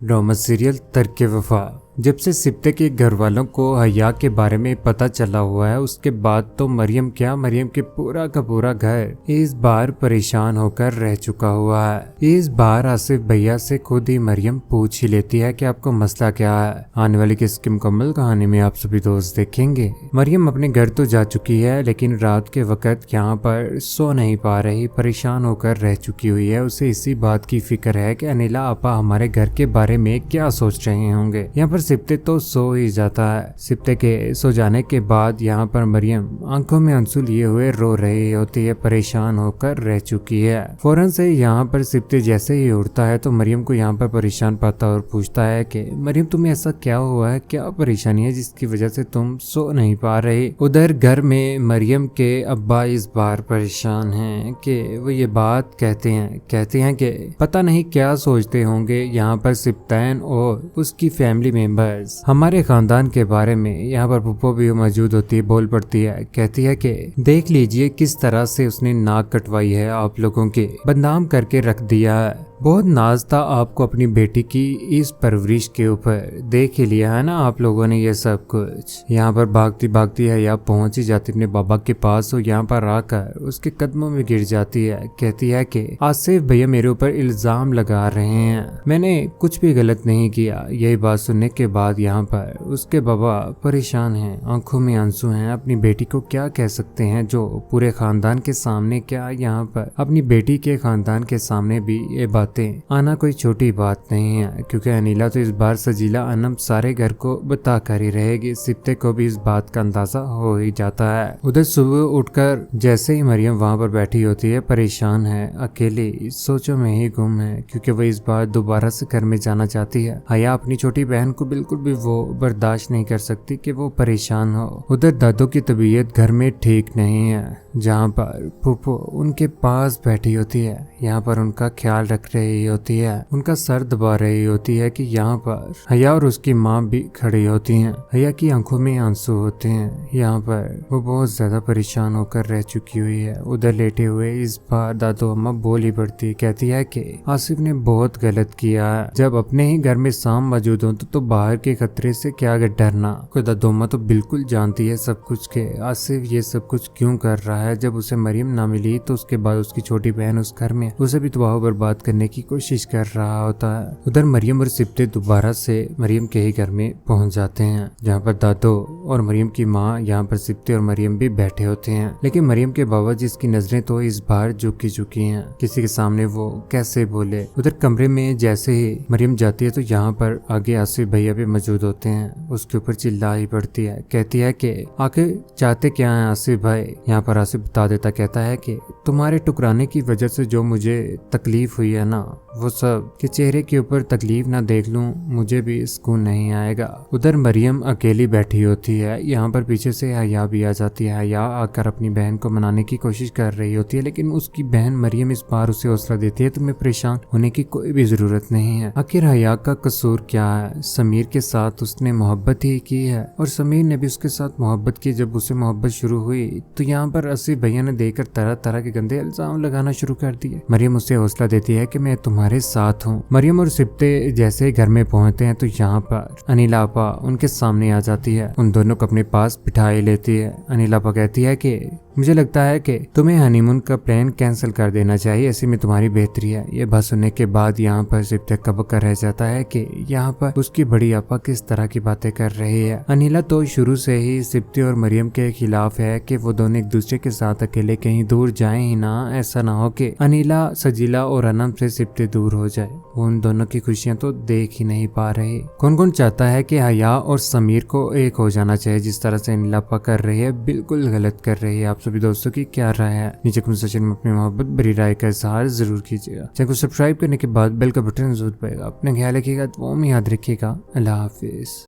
Drama serial तर्क वफा। जब से सिप्ते के घर वालों को हया के बारे में पता चला हुआ है उसके बाद तो मरियम के पूरा का पूरा घर इस बार परेशान होकर रह चुका हुआ है। इस बार आसिफ भैया से खुद ही मरियम पूछ ही लेती है कि आपको मसला क्या है। आने वाली किसकी मुकम्मल कहानी में आप सभी दोस्त देखेंगे। मरियम अपने घर तो जा चुकी है लेकिन रात के वक्त यहाँ पर सो नहीं पा रही, परेशान होकर रह चुकी हुई है। उसे इसी बात की फिक्र है कि अनिला आपा हमारे घर के बारे में क्या सोच रहे होंगे। यहाँ पर सिप्ते तो सो ही जाता है। सिप्ते के सो जाने के बाद यहाँ पर मरियम आंखों में आंसू लिए हुए रो रही होती है, परेशान होकर रह चुकी है। फौरन से यहाँ पर सिप्ते जैसे ही उठता है तो मरियम को यहाँ पर परेशान पाता और पूछता है कि मरियम तुम्हें ऐसा क्या हुआ है, क्या परेशानी है जिसकी वजह से तुम सो नहीं पा रही। उधर घर में मरियम के अब्बा इस बार परेशान हैं कि वो ये बात कहते हैं कि पता नहीं क्या सोचते होंगे यहाँ पर सिप्तैन और उसकी फैमिली मेंबर्स हमारे खानदान के बारे में। यहाँ पर पुप्पो भी मौजूद होती है, बोल पड़ती है, कहती है कि देख लीजिए किस तरह से उसने नाक कटवाई है, आप लोगों के बदनाम करके रख दिया है। बहुत नाज था आपको अपनी बेटी की इस परवरिश के ऊपर, देख ही लिया है ना आप लोगों ने ये सब कुछ। यहाँ पर भागती भागती है या पहुंच ही जाती अपने बाबा के पास और यहाँ पर आकर उसके कदमों में गिर जाती है। कहती है कि आसिफ भैया मेरे ऊपर इल्जाम लगा रहे हैं, मैंने कुछ भी गलत नहीं किया। यही बात सुनने के बाद यहाँ पर उसके बाबा परेशान हैं, आंखों में आंसू हैं। अपनी बेटी को क्या कह सकते हैं जो पूरे खानदान के सामने, क्या यहाँ पर अपनी बेटी के खानदान के सामने भी ये बातें आना कोई छोटी बात नहीं है, क्योंकि अनिला तो इस बार सजीला अनम सारे घर को बता कर ही रहेगी। सिप्ते को भी इस बात का अंदाजा हो ही जाता है। उधर सुबह उठकर जैसे ही मरियम वहां पर बैठी होती है, परेशान है, अकेली सोचों में ही गुम है, क्योंकि वह इस बार दोबारा से घर में जाना चाहती है। हया अपनी छोटी बहन को बिल्कुल भी वो बर्दाश्त नहीं कर सकती कि वो परेशान हो। उधर दादू की तबीयत घर में ठीक नहीं है, जहाँ पर फूफो उनके पास बैठी होती है, यहाँ पर उनका ख्याल रख रही होती है, उनका सर दबा रही होती है कि यहाँ पर हया और उसकी माँ भी खड़ी होती हैं। हया की आंखों में आंसू होते हैं, यहाँ पर वो बहुत ज्यादा परेशान होकर रह चुकी हुई है। उधर लेटे हुए इस बार दादू अम्मा बोल ही पड़ती, कहती है कि आसिफ ने बहुत गलत किया है, जब अपने ही घर में शाम मौजूद हो तो बाहर के खतरे से क्या डरना। दादू अम्मा तो बिल्कुल जानती है सब कुछ के आसिफ ये सब कुछ क्यों कर रहा है। जब उसे मरियम ना मिली तो उसके बाद उसकी छोटी बहन उस घर में उसे भी तबाह बर्बाद करने की कोशिश कर रहा होता है। उधर मरियम और सिप्ते दोबारा से मरियम के ही घर में पहुंच जाते हैं, जहाँ पर दादो और मरियम की माँ, यहाँ पर सिप्ते और मरियम भी बैठे होते हैं। लेकिन मरियम के बाबा जिसकी नजरें तो इस बार झुकी चुकी हैं, किसी के सामने वो कैसे बोले। उधर कमरे में जैसे ही मरियम जाती है तो यहाँ पर आगे आसिफ भैया भी मौजूद होते हैं, उसके ऊपर चिल्ला ही पड़ती है, कहती है कि आखिर चाहते क्या है आसिफ भाई। यहाँ पर आसिफ बता देता, कहता है कि तुम्हारे टुकराने की वजह से जो मुझे तकलीफ हुई है ना, वो सब के चेहरे के ऊपर तकलीफ ना देख लूं मुझे भी सुकून नहीं आएगा। उधर मरियम अकेली बैठी होती है, यहाँ पर पीछे से हया भी आ जाती है। हया आकर अपनी बहन को मनाने की कोशिश कर रही होती है, लेकिन उसकी बहन मरियम इस बार उसे हौसला देती है, तुम्हें परेशान होने की कोई भी जरूरत नहीं है। आखिर हया का कसूर क्या है, समीर के साथ उसने मोहब्बत ही की है और समीर ने भी उसके साथ मोहब्बत की। जब उसे मोहब्बत शुरू हुई तो यहाँ पर आसिफ भैया ने देखकर तरह तरह के गंदे इल्जाम लगाना शुरू कर दिए। मरियम उसे हौसला देती है कि मैं तुम्हारे साथ हूँ। मरियम और सिप्ते जैसे ही घर में पहुंचते हैं तो यहाँ पर अनिला आपा उनके सामने आ जाती है, उन दोनों को अपने पास बिठाई लेती है। अनिला आपा कहती है कि मुझे लगता है कि तुम्हें हनीमून का प्लान कैंसिल कर देना चाहिए, ऐसे में तुम्हारी बेहतरी है। ये बात सुनने के बाद यहाँ पर सिप्ते कबक रह जाता है कि यहाँ पर उसकी बड़ी आपा किस तरह की बातें कर रही है। अनिला तो शुरू से ही सिप्ते और मरियम के खिलाफ है कि वो दोनों एक दूसरे के साथ अकेले कहीं दूर जाएं ही ना। ऐसा ना हो कि अनिला सजीला और अनम से सिप्ते दूर हो जाए, वो उन दोनों की खुशियां तो देख ही नहीं पा रहे। कौन कौन चाहता है कि हया और समीर को एक हो जाना चाहिए, जिस तरह से अनिला आपा कर रही है बिल्कुल गलत कर रही है। आप सभी दोस्तों की क्या राय है, नीचे कमेंट सेक्शन में अपनी मोहब्बत भरी राय का इजहार जरूर कीजिएगा। चैनल को सब्सक्राइब करने के बाद बेल का बटन जरूर दबाएगा। अपना ख्याल रखिएगा, वो में याद रखिएगा। अल्लाह हाफिज।